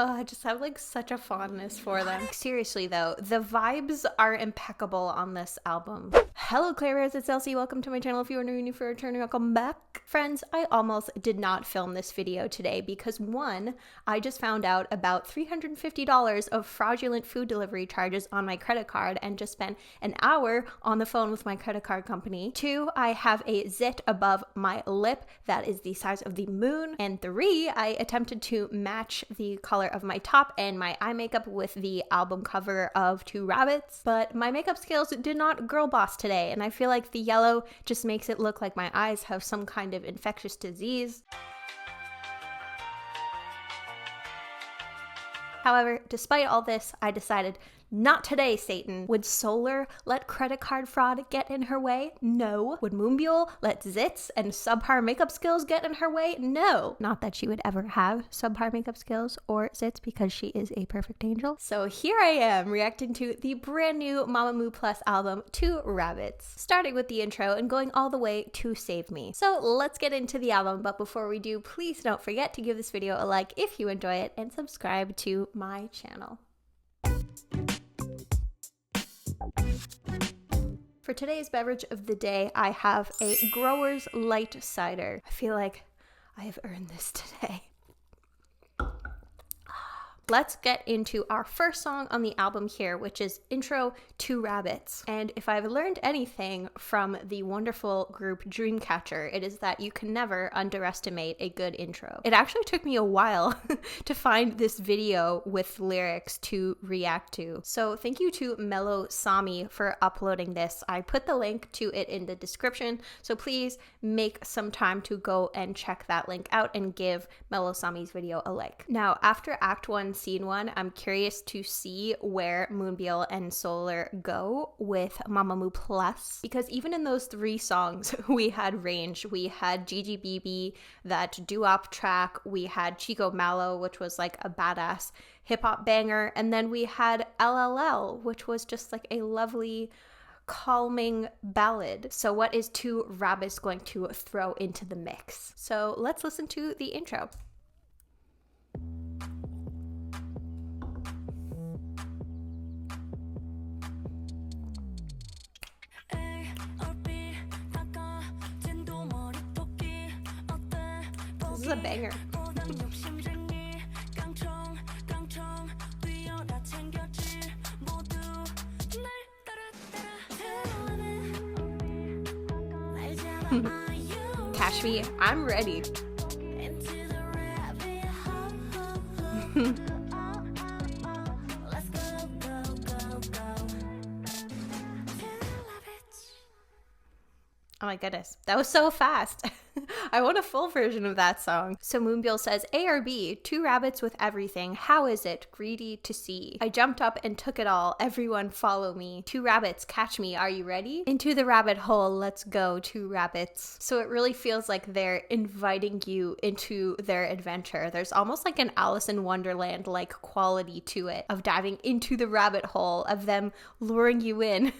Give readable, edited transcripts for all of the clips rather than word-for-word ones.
Oh, I just have like such a fondness for them. Seriously though, the vibes are impeccable on this album. Hello Claireyt, it's Elsie. Welcome to my channel. If you are new for returning, welcome back. Friends, I almost did not film this video today because one, I just found out about $350 of fraudulent food delivery charges on my credit card and just spent an hour on the phone with my credit card company. Two, I have a zit above my lip that is the size of the moon. And three, I attempted to match the color of my top and my eye makeup with the album cover of Two Rabbits, but my makeup skills did not girl boss today, and I feel like the yellow just makes it look like my eyes have some kind of infectious disease. However, despite all this, I decided, not today, Satan. Would Solar let credit card fraud get in her way? No. Would Moonbyul let zits and subpar makeup skills get in her way? No. Not that she would ever have subpar makeup skills or zits because she is a perfect angel. So here I am reacting to the brand new Mamamoo Plus album, Two Rabbits, starting with the intro and going all the way to Save Me. So let's get into the album, but before we do, please don't forget to give this video a like if you enjoy it and subscribe to my channel. For today's beverage of the day, I have a Growers Light Cider. I feel like I have earned this today. Let's get into our first song on the album here, which is Intro Two Rabbits. And if I've learned anything from the wonderful group Dreamcatcher, it is that you can never underestimate a good intro. It actually took me a while to find this video with lyrics to react to. So thank you to Mellow Sami for uploading this. I put the link to it in the description, so please make some time to go and check that link out and give Mellow Sami's video a like. Now, after Act 1, Scene 1, I'm curious to see where Moonbyul and Solar go with Mamamoo Plus, because even in those three songs, we had range. We had GGBB, that doo-wop track, we had Chico Malo, which was like a badass hip-hop banger, and then we had LLL, which was just like a lovely calming ballad. So what is Two Rabbits going to throw into the mix? So let's listen to the intro. This is a banger. Catch me, I'm ready. Oh my goodness, that was so fast. I want a full version of that song. So Moonbyul says, A or B, two rabbits with everything. How is it? Greedy to see. I jumped up and took it all. Everyone follow me. Two rabbits, catch me. Are you ready? Into the rabbit hole. Let's go, two rabbits. So it really feels like they're inviting you into their adventure. There's almost like an Alice in Wonderland like quality to it, of diving into the rabbit hole, of them luring you in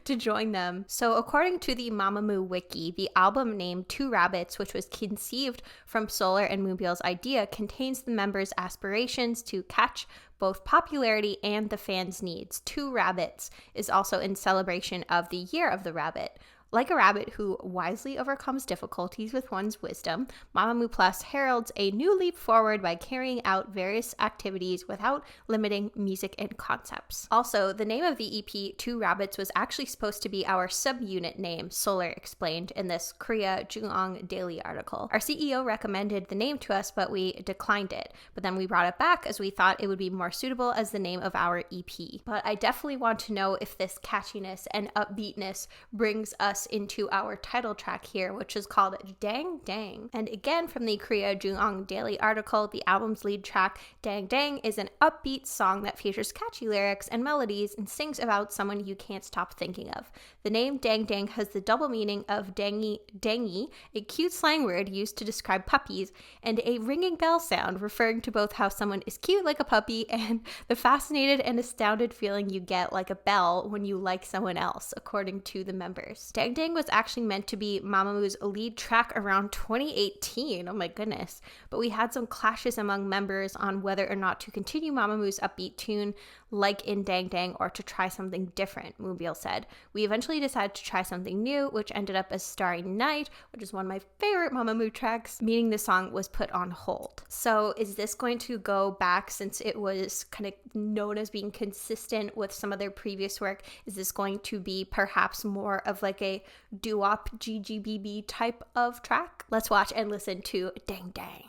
to join them. So according to the Mamamoo wiki, the album named Two Rabbits, which was conceived from Solar and Moonbyul's idea, contains the members' aspirations to catch both popularity and the fans' needs. Two Rabbits is also in celebration of the Year of the Rabbit. Like a rabbit who wisely overcomes difficulties with one's wisdom, Mamamoo Plus heralds a new leap forward by carrying out various activities without limiting music and concepts. Also, the name of the EP, Two Rabbits, was actually supposed to be our subunit name, Solar explained in this Korea Jungong Daily article. Our CEO recommended the name to us, but we declined it. But then we brought it back as we thought it would be more suitable as the name of our EP. But I definitely want to know if this catchiness and upbeatness brings us into our title track here, which is called Dangdang. And again, from the Korea Jungong Daily article, the album's lead track, Dangdang, is an upbeat song that features catchy lyrics and melodies and sings about someone you can't stop thinking of. The name Dangdang has the double meaning of dangy, a cute slang word used to describe puppies, and a ringing bell sound referring to both how someone is cute like a puppy and the fascinated and astounded feeling you get like a bell when you like someone else, according to the members. Dangdang was actually meant to be Mamamoo's lead track around 2018. Oh my goodness. But we had some clashes among members on whether or not to continue Mamamoo's upbeat tune like in Dangdang or to try something different, Moonbyul said. We eventually decided to try something new, which ended up as Starry Night, which is one of my favorite Mamamoo tracks, meaning the song was put on hold. So is this going to go back, since it was kind of known as being consistent with some of their previous work? Is this going to be perhaps more of like a doo-wop GGBB type of track? Let's watch and listen to Dangdang.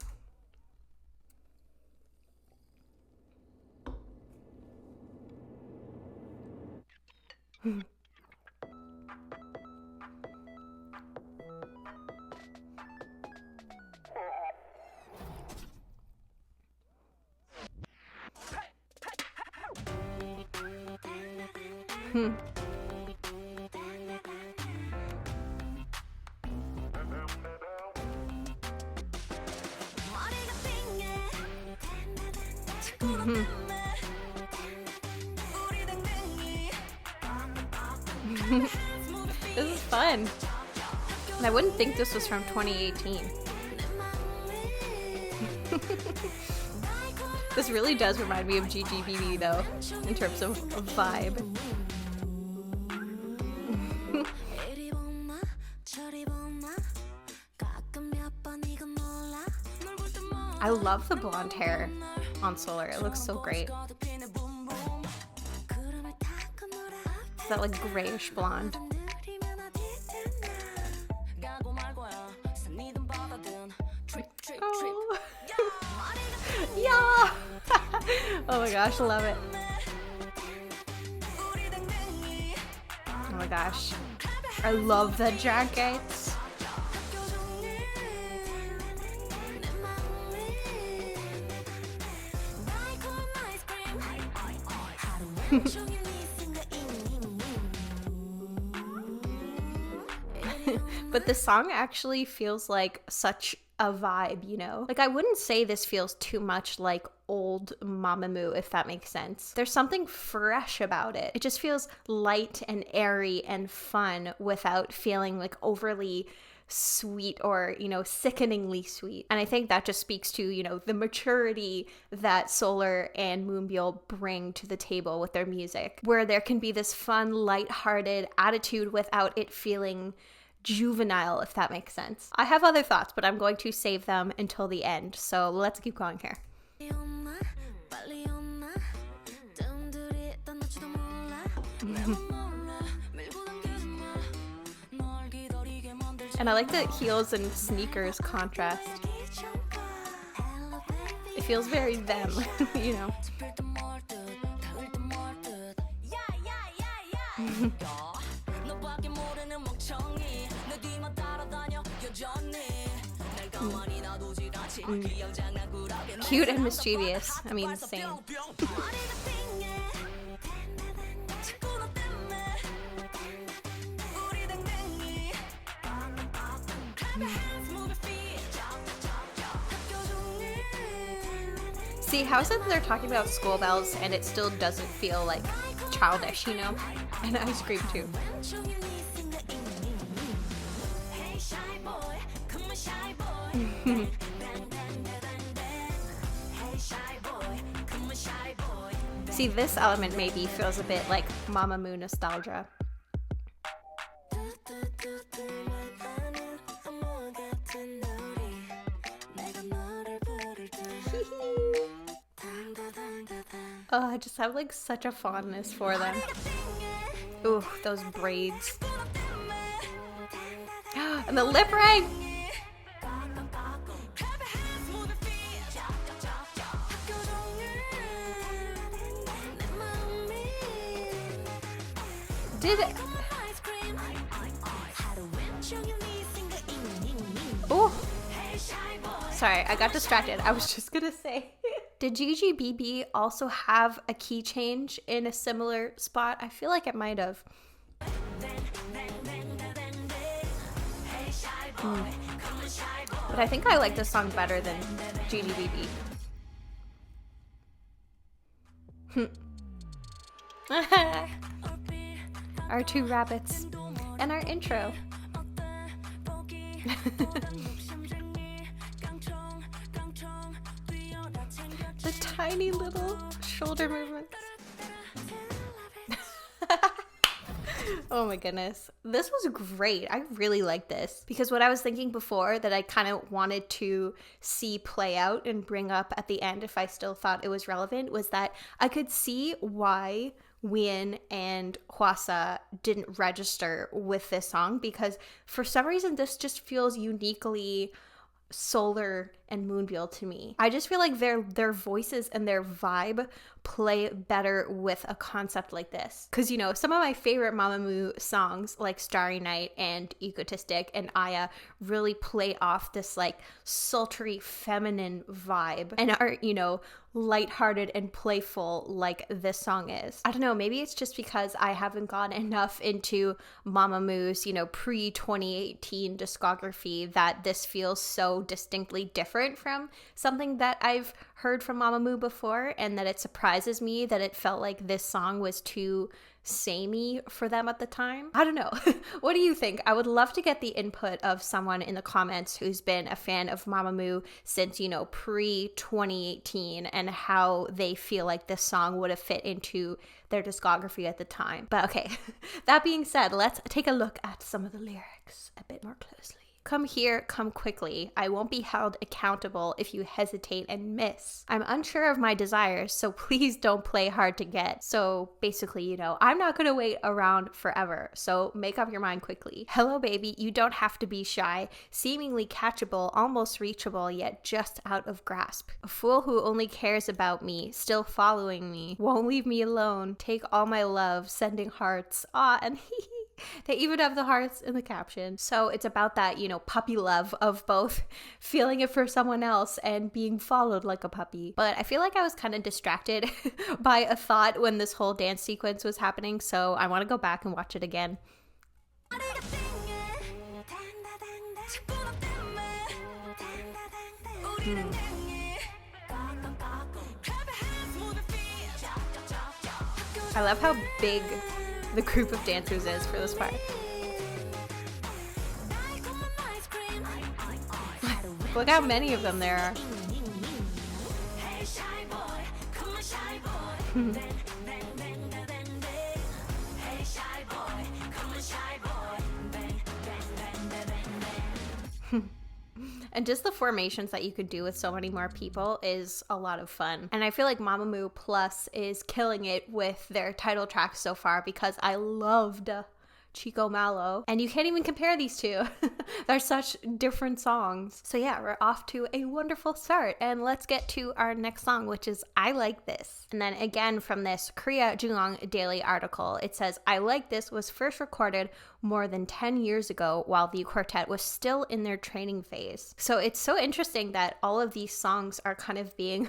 This is fun. And I wouldn't think this was from 2018. This really does remind me of GGBB though, in terms of vibe. I love the blonde hair on Solar. It looks so great. It's that like grayish blonde. Oh. Yeah. Oh my gosh, I love it. Oh my gosh. I love the jackets. But the song actually feels like such a vibe, you know? Like, I wouldn't say this feels too much like old Mamamoo, if that makes sense. There's something fresh about it. It just feels light and airy and fun without feeling like overly sweet or, you know, sickeningly sweet. And I think that just speaks to, you know, the maturity that Solar and Moonbyul bring to the table with their music, where there can be this fun, lighthearted attitude without it feeling juvenile, if that makes sense. I have other thoughts, but I'm going to save them until the end. So let's keep going here. And I like the heels and sneakers contrast. It feels very them, you know. Cute and mischievous. I mean, same. See, how is it that they're talking about school bells and it still doesn't feel like childish, you know? And ice cream too. See, this element maybe feels a bit like Mamamoo nostalgia. Oh, I just have like such a fondness for them. Ooh, those braids. And the lip ring! Did it? Oh, sorry, I got distracted. I was just gonna say, did GGBB also have a key change in a similar spot? I feel like it might have. But I think I like this song better than GGBB. Our two rabbits. and our intro. The tiny little shoulder movements. Oh my goodness. This was great. I really like this because what I was thinking before that I kind of wanted to see play out and bring up at the end if I still thought it was relevant was that I could see why Wien and Hwasa didn't register with this song because for some reason this just feels uniquely Solar and Moonbyul to me. I just feel like their voices and their vibe play better with a concept like this. Because, you know, some of my favorite Mamamoo songs like Starry Night and Egotistic and Aya really play off this like sultry feminine vibe and are, you know, lighthearted and playful like this song is. I don't know, maybe it's just because I haven't gone enough into Mamamoo's, you know, pre-2018 discography that this feels so distinctly different from something that I've heard from Mamamoo before, and that it surprises me that it felt like this song was too samey for them at the time. I don't know. What do you think? I would love to get the input of someone in the comments who's been a fan of Mamamoo since, you know, pre-2018 and how they feel like this song would have fit into their discography at the time. But okay, that being said, let's take a look at some of the lyrics a bit more closely. Come here, come quickly. I won't be held accountable if you hesitate and miss. I'm unsure of my desires, so please don't play hard to get. So basically, you know, I'm not gonna wait around forever, so make up your mind quickly. Hello, baby, you don't have to be shy. Seemingly catchable, almost reachable, yet just out of grasp. A fool who only cares about me, still following me. Won't leave me alone. Take all my love, sending hearts. Aw, and hee. They even have the hearts in the caption. So it's about that, you know, puppy love of both feeling it for someone else and being followed like a puppy. But I feel like I was kind of distracted by a thought when this whole dance sequence was happening. So I want to go back and watch it again. I love how big the group of dancers is for this part. Look how many of them there are. And just the formations that you could do with so many more people is a lot of fun. And I feel like Mamamoo Plus is killing it with their title tracks so far because I loved Chico Malo. And you can't even compare these two. They're such different songs. So yeah, we're off to a wonderful start. And let's get to our next song, which is I Like This. And then again from this Korea Jungong Daily article, it says, I Like This was first recorded more than 10 years ago while the quartet was still in their training phase. So it's so interesting that all of these songs are kind of being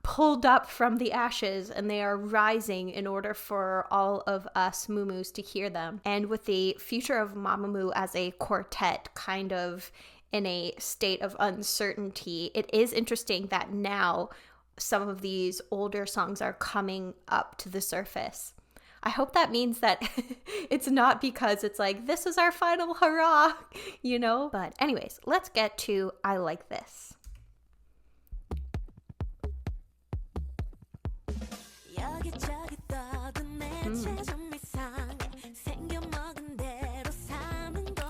pulled up from the ashes and they are rising in order for all of us Mumus to hear them. And with the future of Mamamoo as a quartet kind of in a state of uncertainty, it is interesting that now some of these older songs are coming up to the surface. I hope that means that it's not because it's like, this is our final hurrah, you know? But anyways, let's get to I Like This.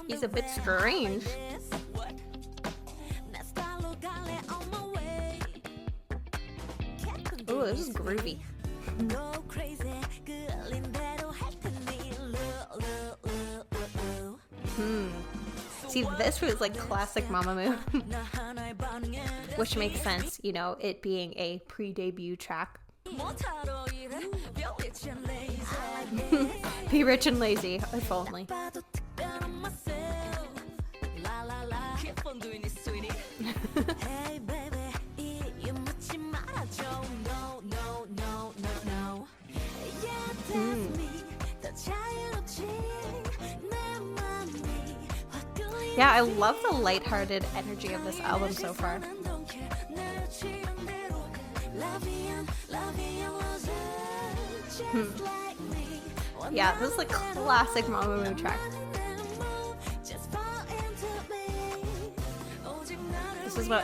He's a bit strange. Ooh, this is groovy. See, this was like classic Mamamoo. Which makes sense, you know, it being a pre-debut track. Be rich and lazy, if only. Yeah, I love the lighthearted energy of this album so far. Yeah, this is a classic Mamamoo track.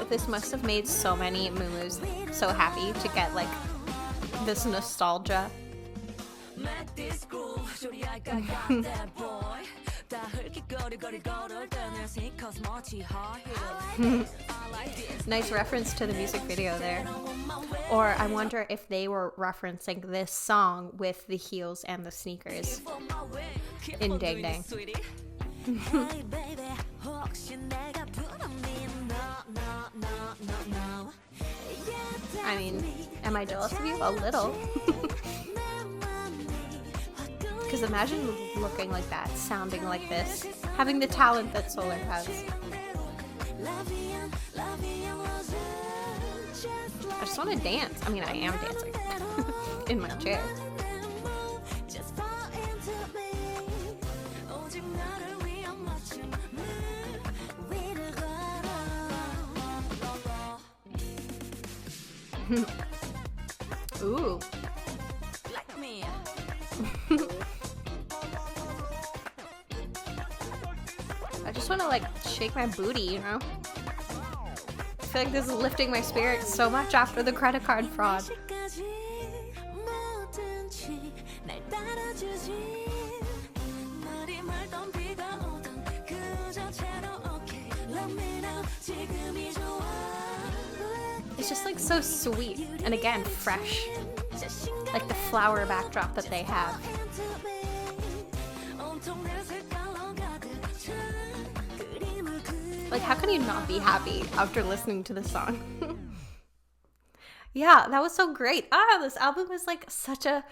this must have made so many Mumus so happy to get like this nostalgia. Nice reference to the music video there. Or I wonder if they were referencing this song with the heels and the sneakers in Dangdang. I mean, am I jealous of you? A little. Because imagine looking like that, sounding like this, having the talent that Solar has. I just want to dance. I mean, I am dancing in my chair. Ooh. I just want to like shake my booty, you know? I feel like this is lifting my spirits so much after the credit card fraud. It's just like so sweet and again fresh, like the flower backdrop that they have. Like, how can you not be happy after listening to this song? Yeah, that was so great. This album is like such a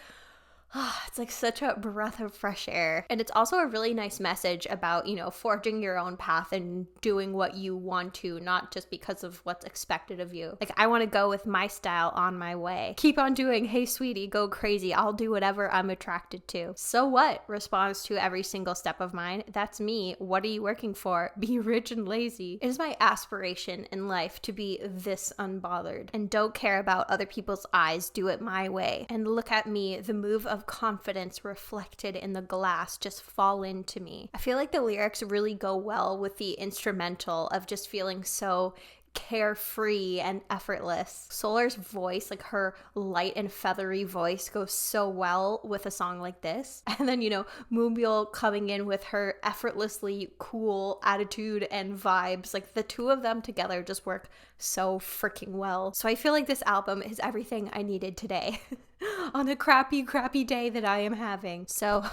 it's like such a breath of fresh air. And it's also a really nice message about, you know, forging your own path and doing what you want to, not just because of what's expected of you. Like, I want to go with my style on my way. Keep on doing, hey sweetie, go crazy. I'll do whatever I'm attracted to. So what? Responds to every single step of mine. That's me. What are you working for? Be rich and lazy. It is my aspiration in life to be this unbothered and don't care about other people's eyes. Do it my way. And look at me, the move of confidence reflected in the glass just fall into me. I feel like the lyrics really go well with the instrumental of just feeling so carefree and effortless. Solar's voice, like her light and feathery voice, goes so well with a song like this. And then, you know, Moonbyul coming in with her effortlessly cool attitude and vibes. Like the two of them together just work so freaking well. So I feel like this album is everything I needed today on a crappy day that I am having. So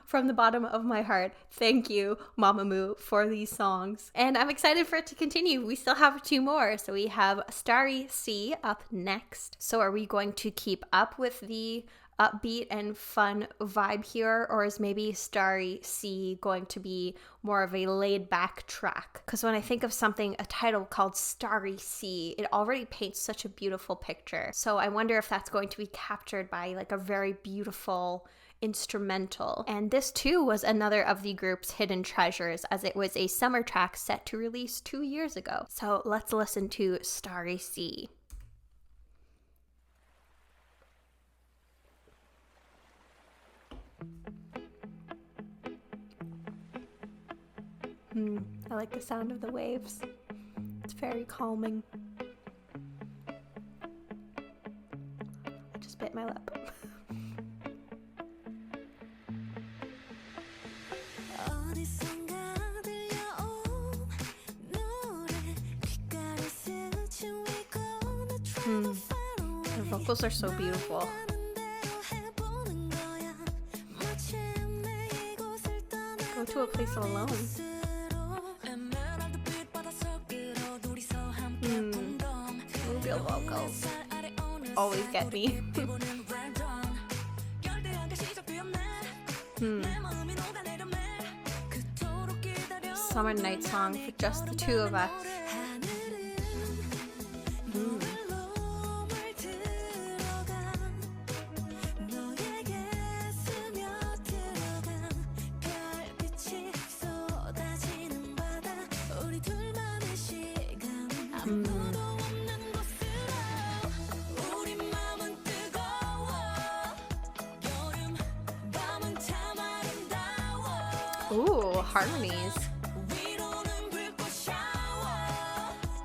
from the bottom of my heart, thank you, Mamamoo, for these songs. And I'm excited for it to continue. We still have 2 more. So we have Starry Sea up next. So are we going to keep up with the upbeat and fun vibe here, or is maybe Starry Sea going to be more of a laid back track? Because when I think of something, a title called Starry Sea, it already paints such a beautiful picture. So I wonder if that's going to be captured by like a very beautiful instrumental. And this too was another of the group's hidden treasures, as it was a summer track set to release 2 years ago. So let's listen to Starry Sea. I like the sound of the waves. It's very calming. I just bit my lip. The vocals are so beautiful. Go to a place alone. Moonbyul vocals always get me. Summer night song for just the 2 of us. Ooh, harmonies.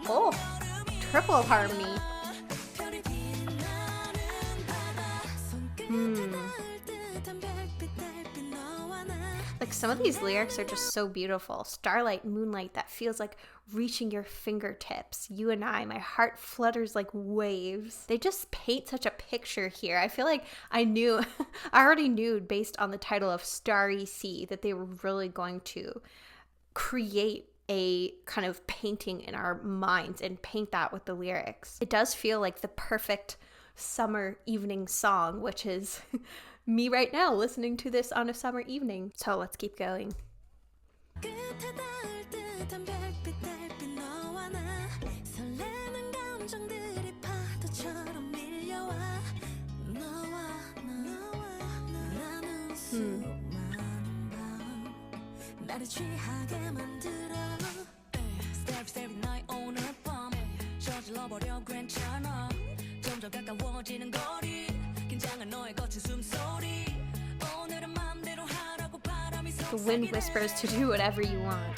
Oh. level of harmony. Like some of these lyrics are just so beautiful. Starlight, moonlight, that feels like reaching your fingertips. You and I, my heart flutters like waves. They just paint such a picture here. I feel like I already knew based on the title of Starry Sea that they were really going to create a kind of painting in our minds and paint that with the lyrics. It does feel like the perfect summer evening song, which is me right now listening to this on a summer evening. So let's keep going. The wind whispers to do whatever you want.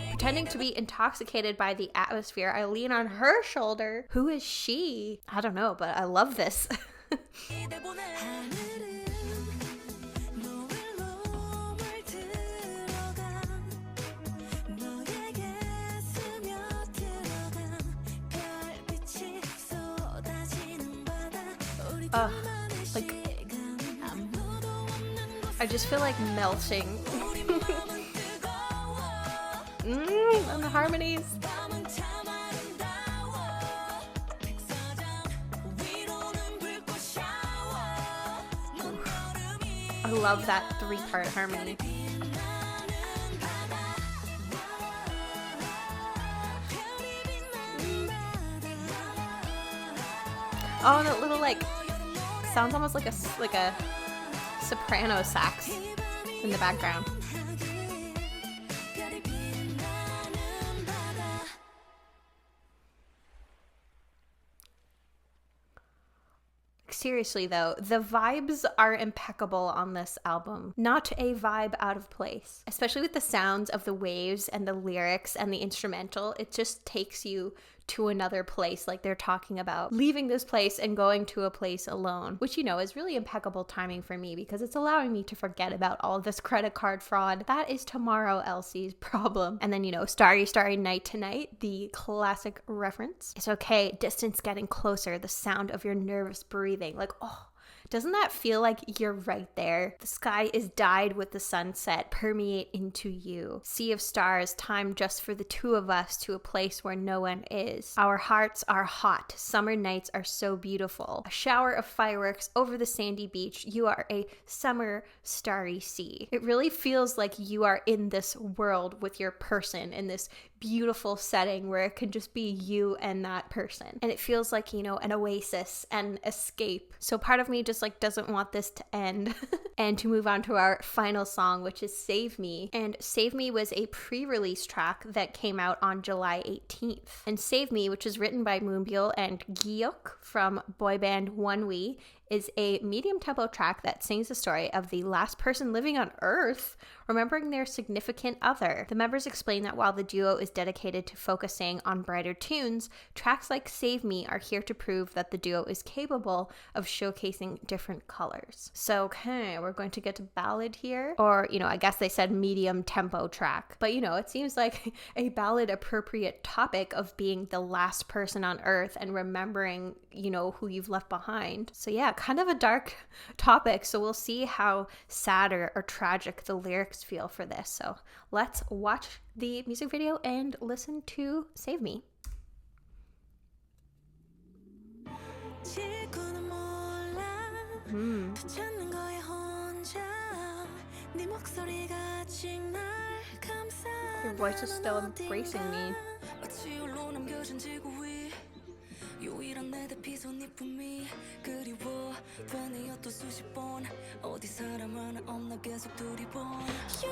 Pretending to be intoxicated by the atmosphere, I lean on her shoulder. Who is she? I don't know, but I love this. Like, I just feel like melting. And the harmonies. I love that 3-part harmony. Oh, and that little like sounds almost like a soprano sax in the background. Seriously though, the vibes are impeccable on this album. Not a vibe out of place. Especially with the sounds of the waves and the lyrics and the instrumental, it just takes you to another place, like they're talking about leaving this place and going to a place alone, which, you know, is really impeccable timing for me because it's allowing me to forget about all of this credit card fraud. That is tomorrow Elsie's problem. And then, you know, Starry, Starry Night Tonight, the classic reference. It's okay, distance getting closer, the sound of your nervous breathing. Like, oh, doesn't that feel like you're right there? The sky is dyed with the sunset, permeate into you. Sea of stars, time just for the two of us to a place where no one is. Our hearts are hot. Summer nights are so beautiful. A shower of fireworks over the sandy beach. You are a summer starry sea. It really feels like you are in this world with your person in this beautiful setting where it can just be you and that person. And it feels like, you know, an oasis and escape. So part of me just like doesn't want this to end and to move on to our final song, which is Save Me. And Save Me was a pre-release track that came out on July 18th. And Save Me, which is written by Moonbyul and Giok from boy band ONE, is a medium tempo track that sings the story of the last person living on Earth remembering their significant other. The members explain that while the duo is dedicated to focusing on brighter tunes, tracks like Save Me are here to prove that the duo is capable of showcasing different colors. So, okay, we're going to get to ballad here, or, you know, I guess they said medium tempo track, but, you know, it seems like a ballad appropriate topic of being the last person on Earth and remembering, you know, who you've left behind. So yeah, kind of a dark topic, so we'll see how sad or tragic the lyrics feel for this. So let's watch the music video and listen to Save Me. Your voice is still embracing me.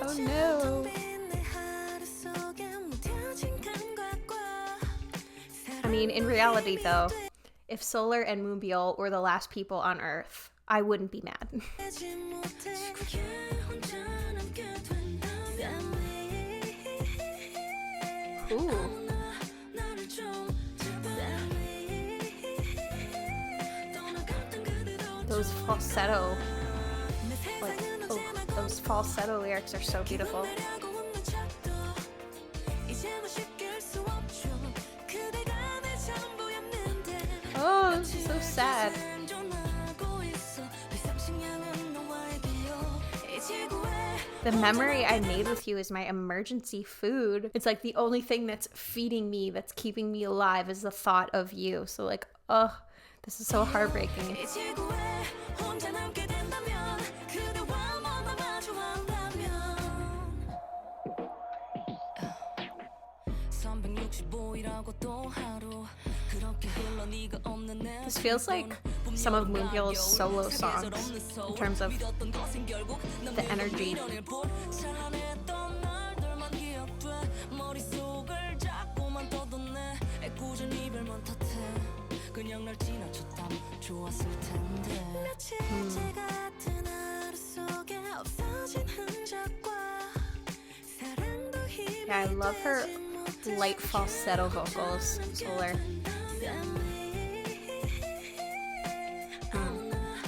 Oh no. I mean, in reality though, if Solar and Moonbyul were the last people on Earth, I wouldn't be mad. Ooh. Those falsetto, like, oh, those falsetto lyrics are so beautiful. Oh, this is so sad. The memory I made with you is my emergency food. It's like the only thing that's feeding me, that's keeping me alive, is the thought of you. So like, oh, this is so heartbreaking. This feels like some of Moonbyul's solo songs in terms of the energy. Yeah, I love her light falsetto vocals, Solar.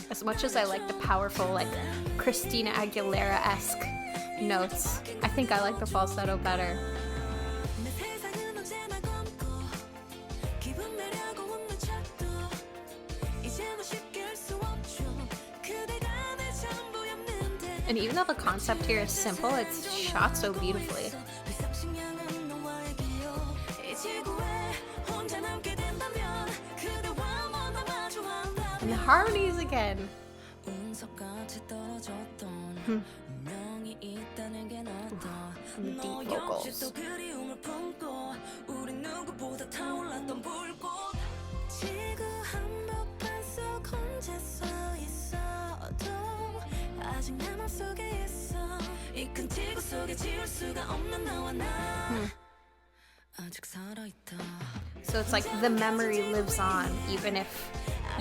As much as I like the powerful, like, Christina Aguilera-esque notes, I think I like the falsetto better. And even though the concept here is simple, it's shot so beautifully. And the harmonies again. And the deep vocals. So it's like the memory lives on, even if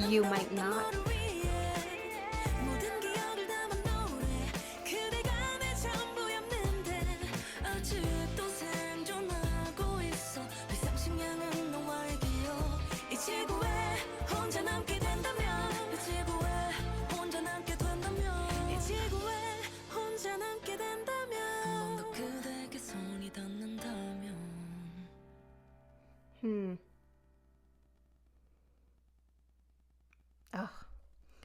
you might not. Oh,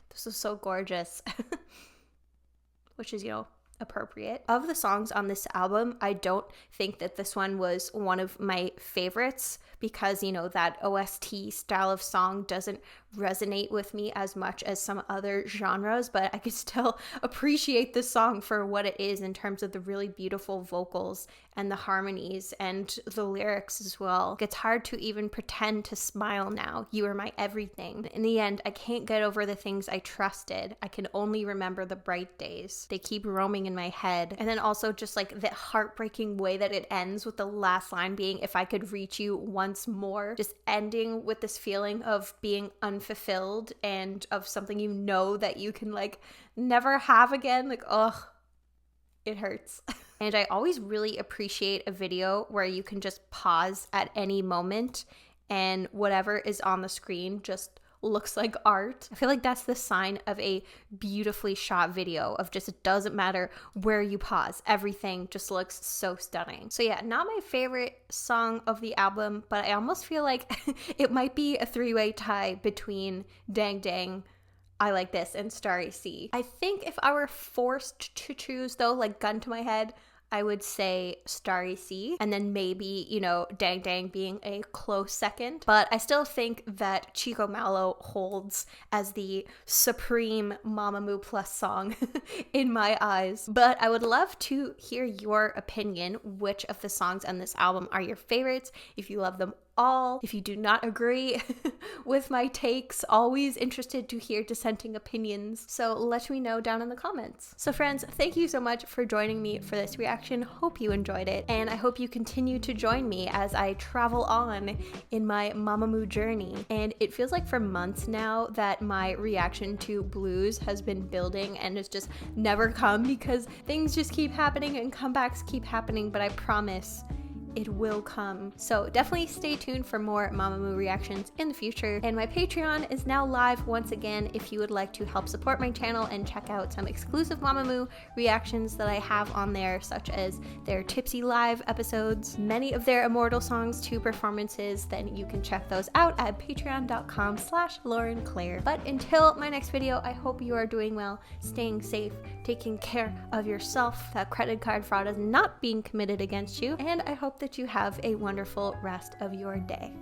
this is so gorgeous. Which is, you know, appropriate. Of the songs on this album, I don't think that this one was one of my favorites because, you know, that OST style of song doesn't resonate with me as much as some other genres, but I could still appreciate this song for what it is in terms of the really beautiful vocals and the harmonies and the lyrics as well. It's hard to even pretend to smile now. You are my everything. In the end, I can't get over the things I trusted. I can only remember the bright days. They keep roaming in my head. And then also just like the heartbreaking way that it ends with the last line being, if I could reach you once more, just ending with this feeling of being unfulfilled and of something you know that you can like never have again. Like, ugh, it hurts. And I always really appreciate a video where you can just pause at any moment and whatever is on the screen just looks like art. I feel like that's the sign of a beautifully shot video of just, it doesn't matter where you pause, everything just looks so stunning. So yeah, not my favorite song of the album, but I almost feel like it might be a three-way tie between Dang Dang, I Like This, and Starry Sea. I think if I were forced to choose though, like gun to my head, I would say Starry Sea, and then maybe, you know, Dang Dang being a close second. But I still think that Chico Malo holds as the supreme Mamamoo Plus song in my eyes. But I would love to hear your opinion. Which of the songs on this album are your favorites? If you love them all, if you do not agree with my takes, always interested to hear dissenting opinions. So let me know down in the comments. So friends, thank you so much for joining me for this reaction. Hope you enjoyed it, and I hope you continue to join me as I travel on in my Mamamoo journey. And it feels like for months now that my reaction to Blues has been building and it's just never come because things just keep happening and comebacks keep happening, but I promise it will come. So definitely stay tuned for more Mamamoo reactions in the future. And my Patreon is now live once again if you would like to help support my channel and check out some exclusive Mamamoo reactions that I have on there, such as their Tipsy Live episodes, many of their Immortal songs to performances. Then you can check those out at patreon.com/laurenclaire. But until my next video, I hope you are doing well, staying safe, taking care of yourself, that credit card fraud is not being committed against you, and I hope that you have a wonderful rest of your day.